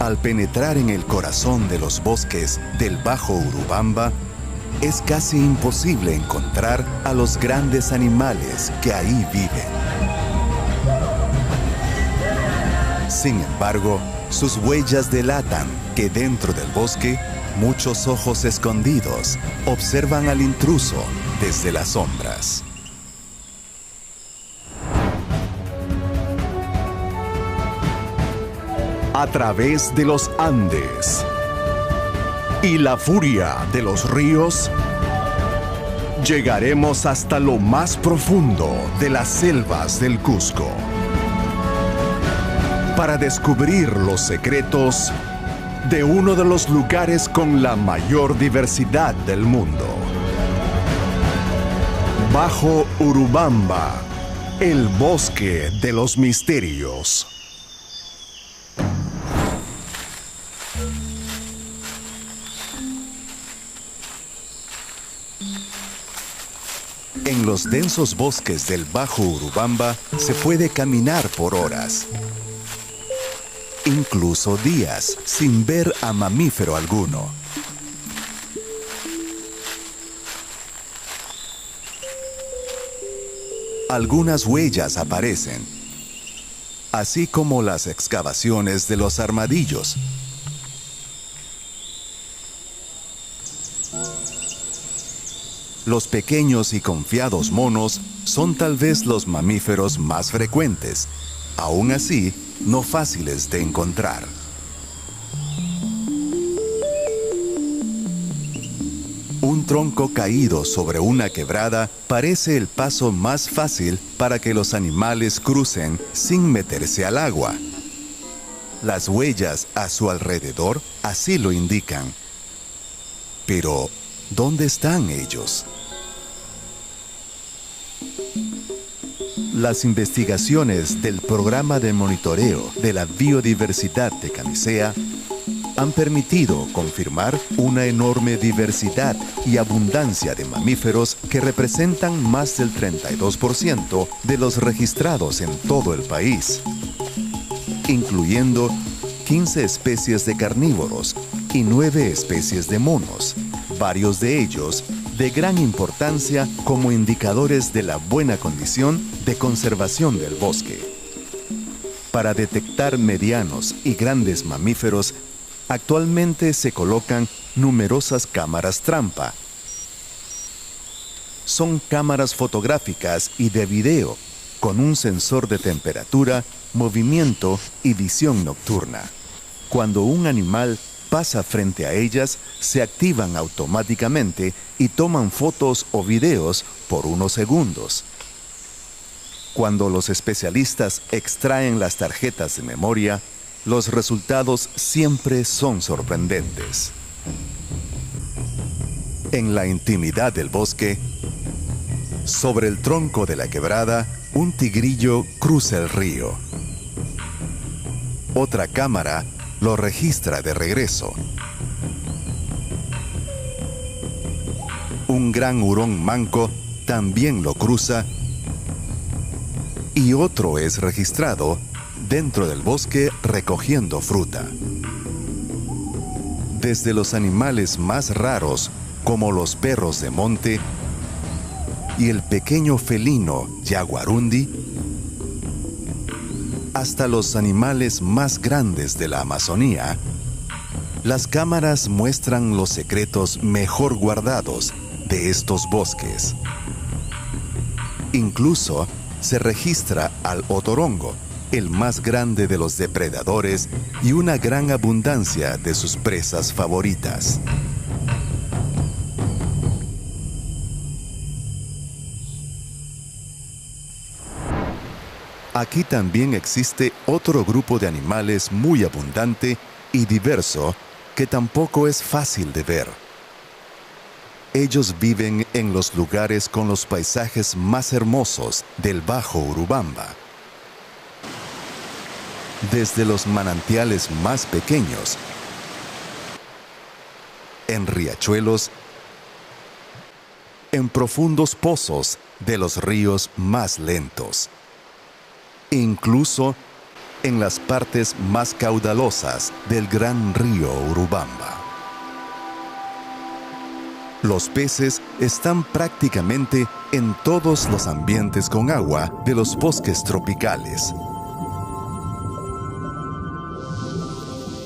Al penetrar en el corazón de los bosques del Bajo Urubamba, es casi imposible encontrar a los grandes animales que ahí viven. Sin embargo, sus huellas delatan que dentro del bosque, muchos ojos escondidos observan al intruso desde las sombras. A través de los Andes y la furia de los ríos, llegaremos hasta lo más profundo de las selvas del Cusco para descubrir los secretos de uno de los lugares con la mayor diversidad del mundo. Bajo Urubamba, el bosque de los misterios. En los densos bosques del Bajo Urubamba se puede caminar por horas, incluso días, sin ver a mamífero alguno. Algunas huellas aparecen, así como las excavaciones de los armadillos. Los pequeños y confiados monos son tal vez los mamíferos más frecuentes, aún así no fáciles de encontrar. Un tronco caído sobre una quebrada parece el paso más fácil para que los animales crucen sin meterse al agua. Las huellas a su alrededor así lo indican. Pero, ¿dónde están ellos? Las investigaciones del Programa de Monitoreo de la Biodiversidad de Camisea han permitido confirmar una enorme diversidad y abundancia de mamíferos que representan más del 32% de los registrados en todo el país, incluyendo 15 especies de carnívoros y 9 especies de monos, varios de ellos de gran importancia como indicadores de la buena condición de conservación del bosque. Para detectar medianos y grandes mamíferos, actualmente se colocan numerosas cámaras trampa. Son cámaras fotográficas y de video, con un sensor de temperatura, movimiento y visión nocturna. Cuando un animal pasa frente a ellas, se activan automáticamente y toman fotos o videos por unos segundos. Cuando los especialistas extraen las tarjetas de memoria, los resultados siempre son sorprendentes. En la intimidad del bosque, sobre el tronco de la quebrada, un tigrillo cruza el río. Otra cámara lo registra de regreso. Un gran hurón manco también lo cruza y otro es registrado dentro del bosque recogiendo fruta. Desde los animales más raros, como los perros de monte y el pequeño felino yaguarundi, hasta los animales más grandes de la Amazonía, las cámaras muestran los secretos mejor guardados de estos bosques. Incluso se registra al otorongo, el más grande de los depredadores y una gran abundancia de sus presas favoritas. Aquí también existe otro grupo de animales muy abundante y diverso que tampoco es fácil de ver. Ellos viven en los lugares con los paisajes más hermosos del Bajo Urubamba. Desde los manantiales más pequeños, en riachuelos, en profundos pozos de los ríos más lentos, incluso en las partes más caudalosas del gran río Urubamba. Los peces están prácticamente en todos los ambientes con agua de los bosques tropicales.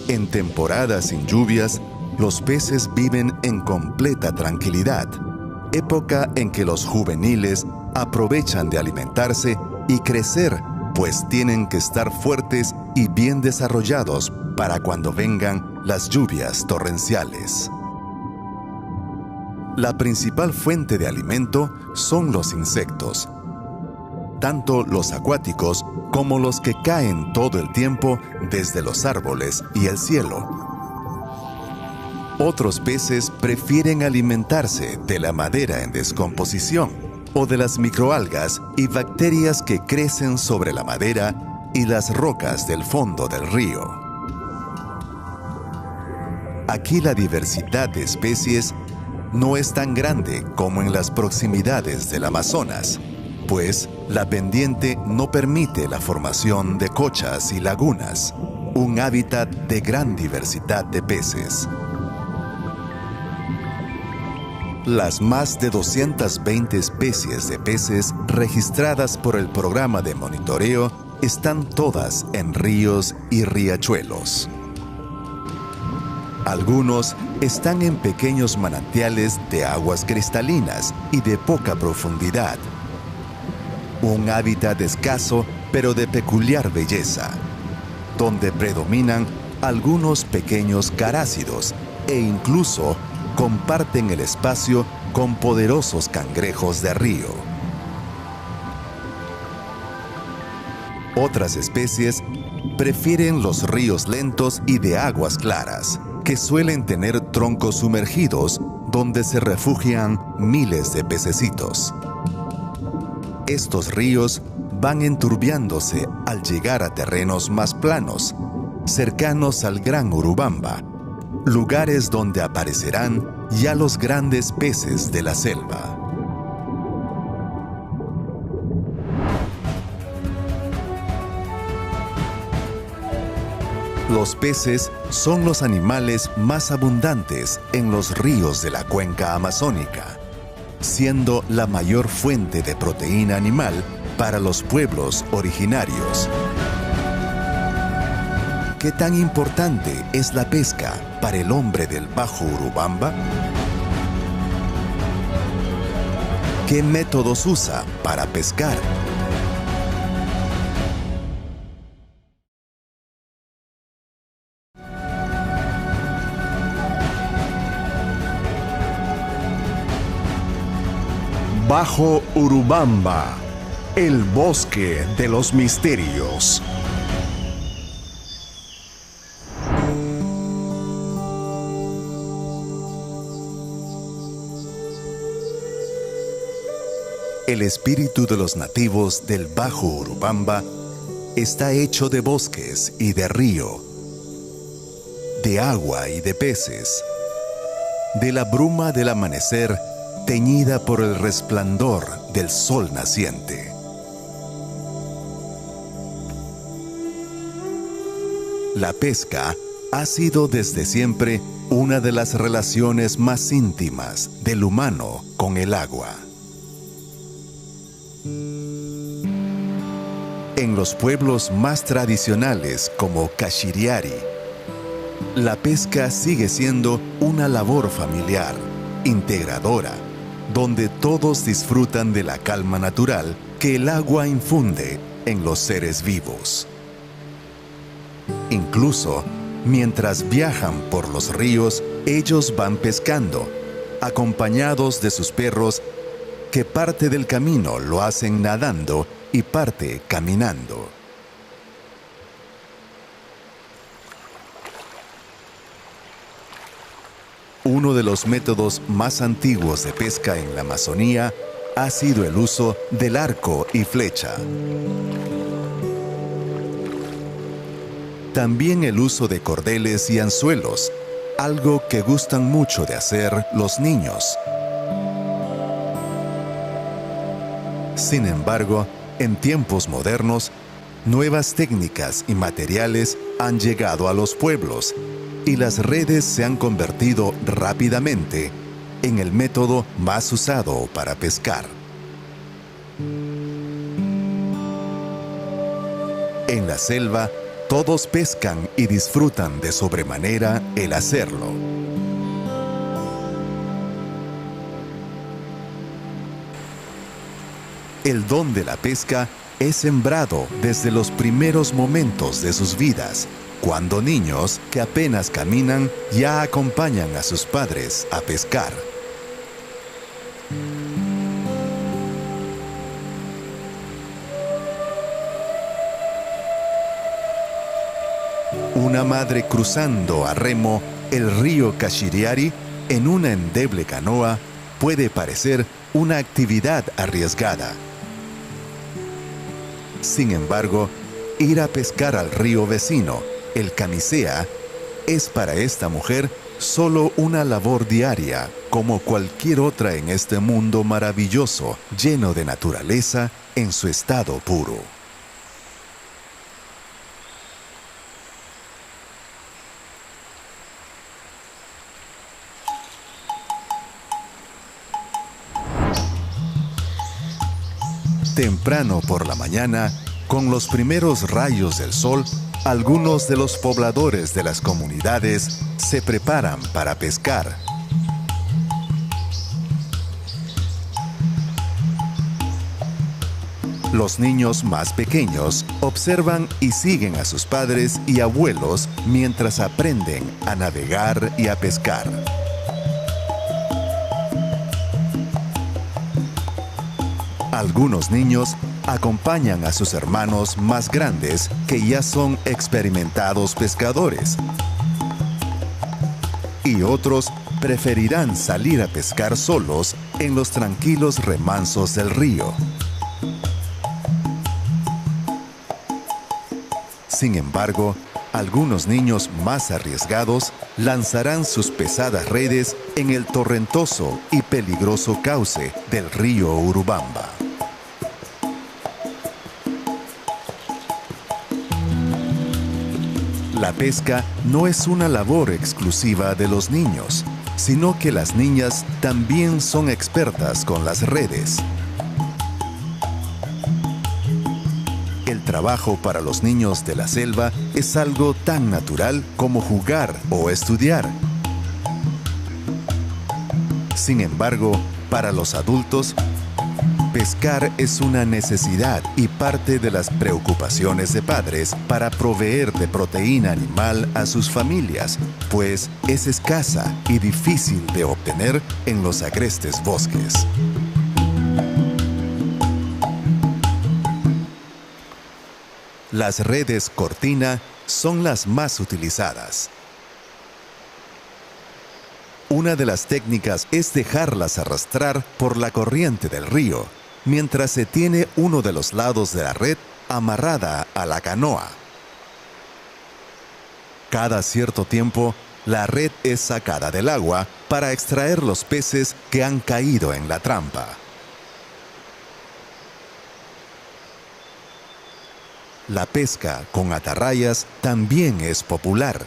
En temporadas sin lluvias, los peces viven en completa tranquilidad, época en que los juveniles aprovechan de alimentarse y crecer, pues tienen que estar fuertes y bien desarrollados para cuando vengan las lluvias torrenciales. La principal fuente de alimento son los insectos, tanto los acuáticos como los que caen todo el tiempo desde los árboles y el cielo. Otros peces prefieren alimentarse de la madera en descomposición o de las microalgas y bacterias que crecen sobre la madera y las rocas del fondo del río. Aquí la diversidad de especies no es tan grande como en las proximidades del Amazonas, pues la pendiente no permite la formación de cochas y lagunas, un hábitat de gran diversidad de peces. Las más de 220 especies de peces registradas por el programa de monitoreo están todas en ríos y riachuelos. Algunos están en pequeños manantiales de aguas cristalinas y de poca profundidad. Un hábitat escaso pero de peculiar belleza, donde predominan algunos pequeños carácidos e incluso comparten el espacio con poderosos cangrejos de río. Otras especies prefieren los ríos lentos y de aguas claras, que suelen tener troncos sumergidos donde se refugian miles de pececitos. Estos ríos van enturbiándose al llegar a terrenos más planos, cercanos al Gran Urubamba, lugares donde aparecerán ya los grandes peces de la selva. Los peces son los animales más abundantes en los ríos de la cuenca amazónica, siendo la mayor fuente de proteína animal para los pueblos originarios. ¿Qué tan importante es la pesca para el hombre del Bajo Urubamba? ¿Qué métodos usa para pescar? Bajo Urubamba, el bosque de los misterios. El espíritu de los nativos del Bajo Urubamba está hecho de bosques y de río, de agua y de peces, de la bruma del amanecer teñida por el resplandor del sol naciente. La pesca ha sido desde siempre una de las relaciones más íntimas del humano con el agua. En los pueblos más tradicionales como Cachiriari, la pesca sigue siendo una labor familiar, integradora, donde todos disfrutan de la calma natural que el agua infunde en los seres vivos. Incluso, mientras viajan por los ríos, ellos van pescando, acompañados de sus perros, que parte del camino lo hacen nadando y parte caminando. Uno de los métodos más antiguos de pesca en la Amazonía ha sido el uso del arco y flecha. También el uso de cordeles y anzuelos, algo que gustan mucho de hacer los niños. Sin embargo, en tiempos modernos, nuevas técnicas y materiales han llegado a los pueblos y las redes se han convertido rápidamente en el método más usado para pescar. En la selva, todos pescan y disfrutan de sobremanera el hacerlo. El don de la pesca es sembrado desde los primeros momentos de sus vidas, cuando niños que apenas caminan ya acompañan a sus padres a pescar. Una madre cruzando a remo el río Cashiriari en una endeble canoa puede parecer una actividad arriesgada. Sin embargo, ir a pescar al río vecino, el Camisea, es para esta mujer solo una labor diaria, como cualquier otra en este mundo maravilloso, lleno de naturaleza en su estado puro. Temprano por la mañana, con los primeros rayos del sol, algunos de los pobladores de las comunidades se preparan para pescar. Los niños más pequeños observan y siguen a sus padres y abuelos mientras aprenden a navegar y a pescar. Algunos niños acompañan a sus hermanos más grandes que ya son experimentados pescadores. Y otros preferirán salir a pescar solos en los tranquilos remansos del río. Sin embargo, algunos niños más arriesgados lanzarán sus pesadas redes en el torrentoso y peligroso cauce del río Urubamba. La pesca no es una labor exclusiva de los niños, sino que las niñas también son expertas con las redes. El trabajo para los niños de la selva es algo tan natural como jugar o estudiar. Sin embargo, para los adultos, pescar es una necesidad y parte de las preocupaciones de padres para proveer de proteína animal a sus familias, pues es escasa y difícil de obtener en los agrestes bosques. Las redes cortina son las más utilizadas. Una de las técnicas es dejarlas arrastrar por la corriente del río, mientras se tiene uno de los lados de la red amarrada a la canoa. Cada cierto tiempo, la red es sacada del agua para extraer los peces que han caído en la trampa. La pesca con atarrayas también es popular.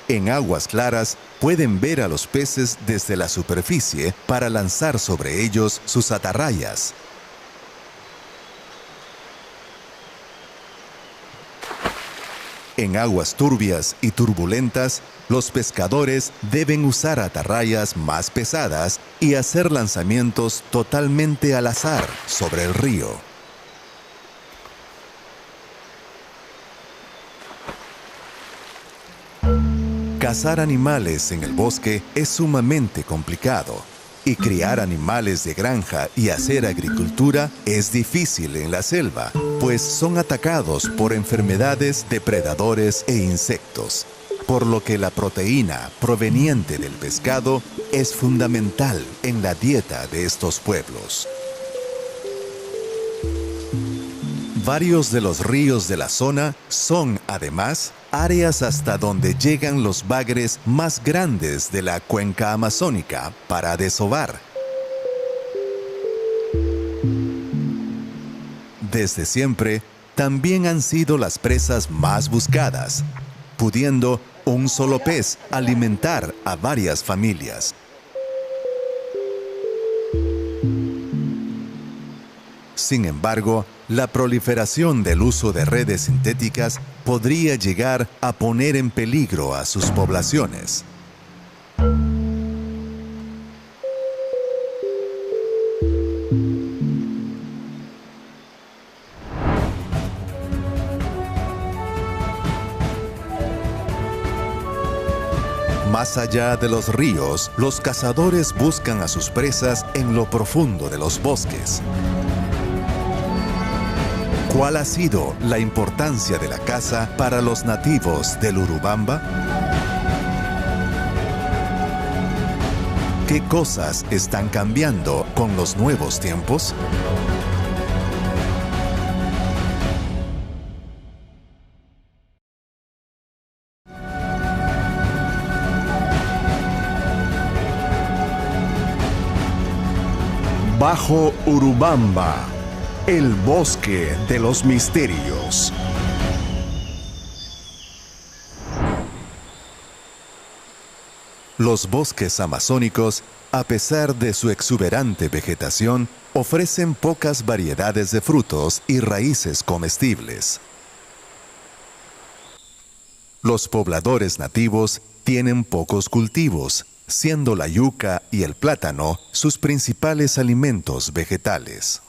En aguas claras pueden ver a los peces desde la superficie para lanzar sobre ellos sus atarrayas. En aguas turbias y turbulentas, los pescadores deben usar atarrayas más pesadas y hacer lanzamientos totalmente al azar sobre el río. Cazar animales en el bosque es sumamente complicado, y criar animales de granja y hacer agricultura es difícil en la selva, pues son atacados por enfermedades, depredadores e insectos, por lo que la proteína proveniente del pescado es fundamental en la dieta de estos pueblos. Varios de los ríos de la zona son, además, áreas hasta donde llegan los bagres más grandes de la cuenca amazónica para desovar. desde siempre, también han sido las presas más buscadas, pudiendo un solo pez alimentar a varias familias. Sin embargo, la proliferación del uso de redes sintéticas podría llegar a poner en peligro a sus poblaciones. Más allá de los ríos, los cazadores buscan a sus presas en lo profundo de los bosques. ¿Cuál ha sido la importancia de la caza para los nativos del Urubamba? ¿Qué cosas están cambiando con los nuevos tiempos? Bajo Urubamba, el bosque de los misterios. Los bosques amazónicos, a pesar de su exuberante vegetación, ofrecen pocas variedades de frutos y raíces comestibles. Los pobladores nativos tienen pocos cultivos, siendo la yuca y el plátano sus principales alimentos vegetales.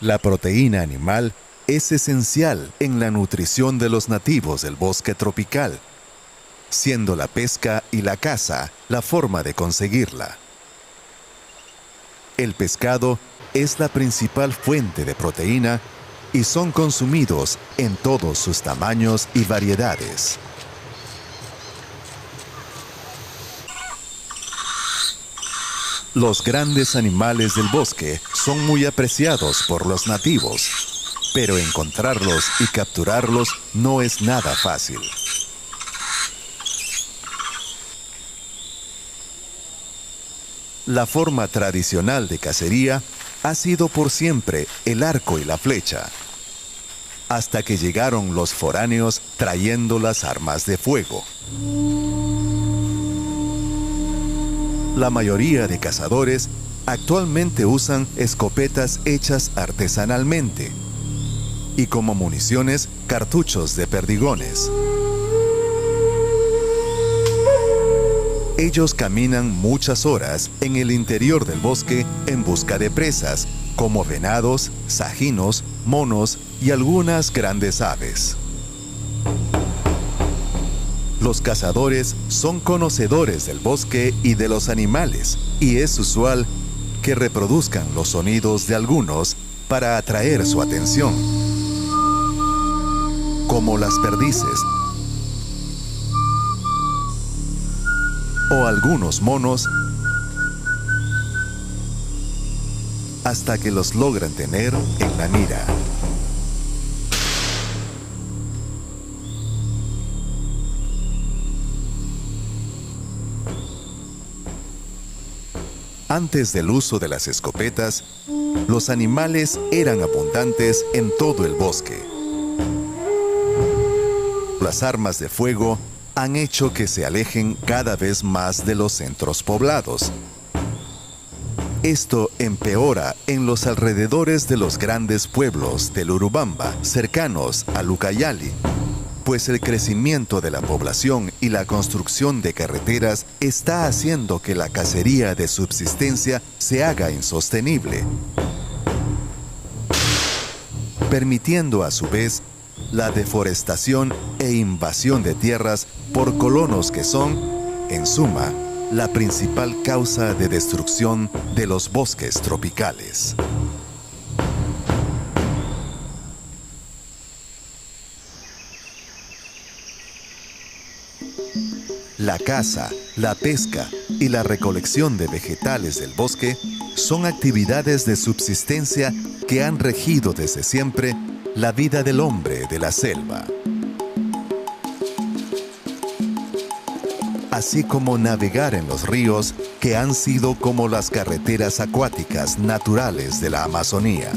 La proteína animal es esencial en la nutrición de los nativos del bosque tropical, siendo la pesca y la caza la forma de conseguirla. El pescado es la principal fuente de proteína y son consumidos en todos sus tamaños y variedades. Los grandes animales del bosque son muy apreciados por los nativos, pero encontrarlos y capturarlos no es nada fácil. La forma tradicional de cacería ha sido por siempre el arco y la flecha, hasta que llegaron los foráneos trayendo las armas de fuego. La mayoría de cazadores actualmente usan escopetas hechas artesanalmente y como municiones cartuchos de perdigones. Ellos caminan muchas horas en el interior del bosque en busca de presas, como venados, sajinos, monos y algunas grandes aves. Los cazadores son conocedores del bosque y de los animales, y es usual que reproduzcan los sonidos de algunos para atraer su atención, como las perdices o algunos monos, hasta que los logran tener en la mira. Antes del uso de las escopetas, los animales eran abundantes en todo el bosque. Las armas de fuego han hecho que se alejen cada vez más de los centros poblados. Esto empeora en los alrededores de los grandes pueblos del Urubamba, cercanos a Ucayali, pues el crecimiento de la población y la construcción de carreteras está haciendo que la cacería de subsistencia se haga insostenible, permitiendo a su vez la deforestación e invasión de tierras por colonos que son, en suma, la principal causa de destrucción de los bosques tropicales. La caza, la pesca y la recolección de vegetales del bosque son actividades de subsistencia que han regido desde siempre la vida del hombre de la selva. así como navegar en los ríos que han sido como las carreteras acuáticas naturales de la Amazonía.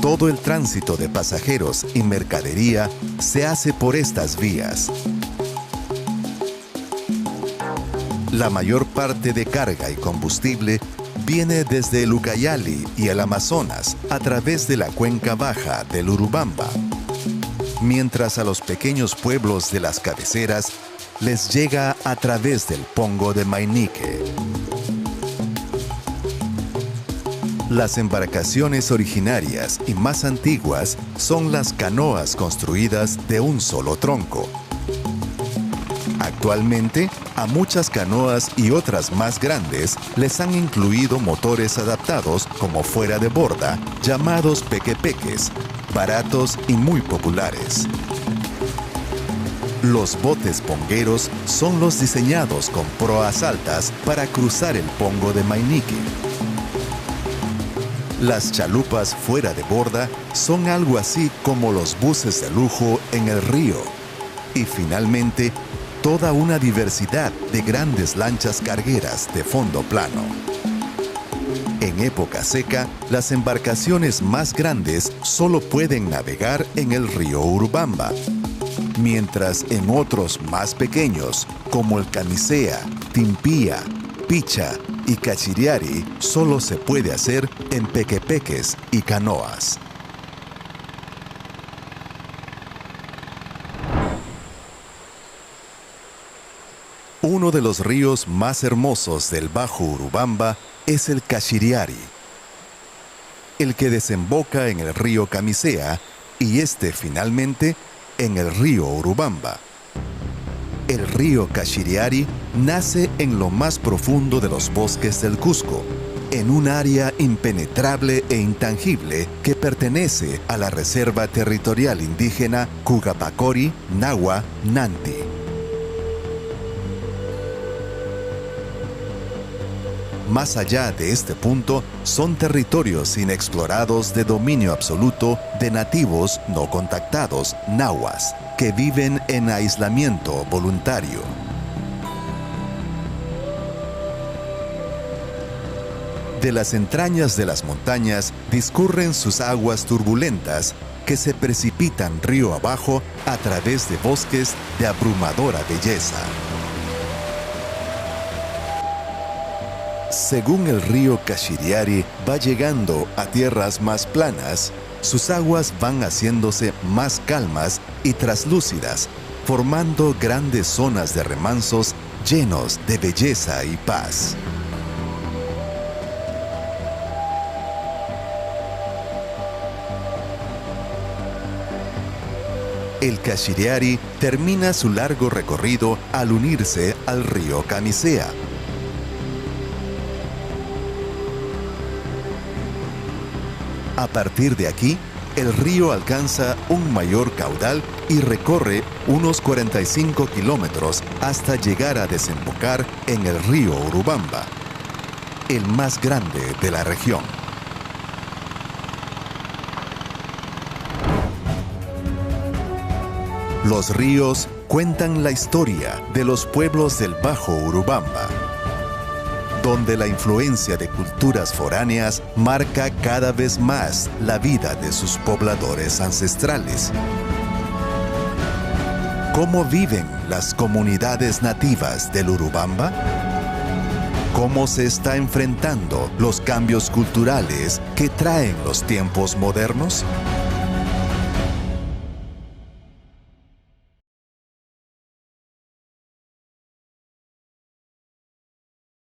Todo el tránsito de pasajeros y mercadería se hace por estas vías. La mayor parte de carga y combustible viene desde el Ucayali y el Amazonas a través de la cuenca baja del Urubamba, mientras a los pequeños pueblos de las cabeceras les llega a través del Pongo de Mainique. Las embarcaciones originarias y más antiguas son las canoas construidas de un solo tronco. Actualmente, a muchas canoas y otras más grandes les han incluido motores adaptados como fuera de borda, llamados pequepeques, baratos y muy populares. Los botes pongueros son los diseñados con proas altas para cruzar el Pongo de Mainique. Las chalupas fuera de borda son algo así como los buses de lujo en el río. Y finalmente, toda una diversidad de grandes lanchas cargueras de fondo plano. En época seca, las embarcaciones más grandes solo pueden navegar en el río Urubamba, mientras en otros más pequeños, como el Camisea, Timpía, Picha y Cachiriari, solo se puede hacer en pequepeques y canoas. Uno de los ríos más hermosos del Bajo Urubamba es el Cachiriari, el que desemboca en el río Camisea y finalmente en el río Urubamba. El río Cachiriari nace en lo más profundo de los bosques del Cusco, en un área impenetrable e intangible que pertenece a la Reserva Territorial Indígena Cugapacori Nahua Nanti. Más allá de este punto, son territorios inexplorados de dominio absoluto de nativos no contactados, nahuas, que viven en aislamiento voluntario. De las entrañas de las montañas discurren sus aguas turbulentas que se precipitan río abajo a través de bosques de abrumadora belleza. Según el río Cachiriari va llegando a tierras más planas, sus aguas van haciéndose más calmas y traslúcidas, formando grandes zonas de remansos llenos de belleza y paz. El Cachiriari termina su largo recorrido al unirse al río Camisea. A partir de aquí, el río alcanza un mayor caudal y recorre unos 45 kilómetros hasta llegar a desembocar en el río Urubamba, el más grande de la región. Los ríos cuentan la historia de los pueblos del Bajo Urubamba, donde la influencia de culturas foráneas marca cada vez más la vida de sus pobladores ancestrales. ¿Cómo viven las comunidades nativas del Urubamba? ¿Cómo se está enfrentando los cambios culturales que traen los tiempos modernos?